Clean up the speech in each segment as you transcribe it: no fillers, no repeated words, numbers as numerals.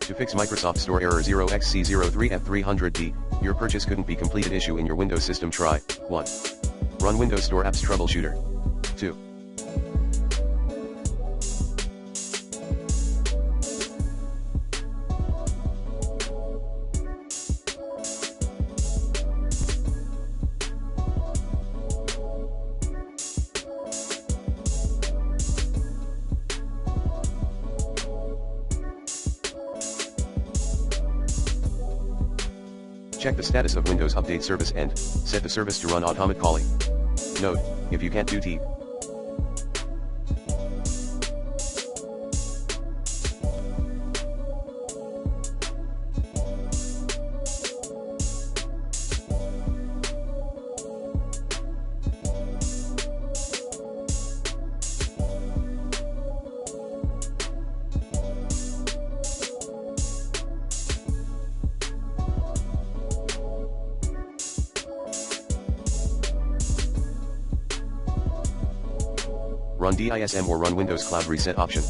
To fix Microsoft Store error 0xc03f300d, your purchase couldn't be completed issue in your Windows system. Try 1. Run Windows Store Apps Troubleshooter. 2. Check the status of Windows Update Service and set the service to run automatically. Note, if you can't do T, run DISM or run Windows Cloud Reset option.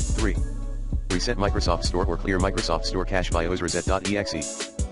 3. Reset Microsoft Store or clear Microsoft Store cache by reset.exe.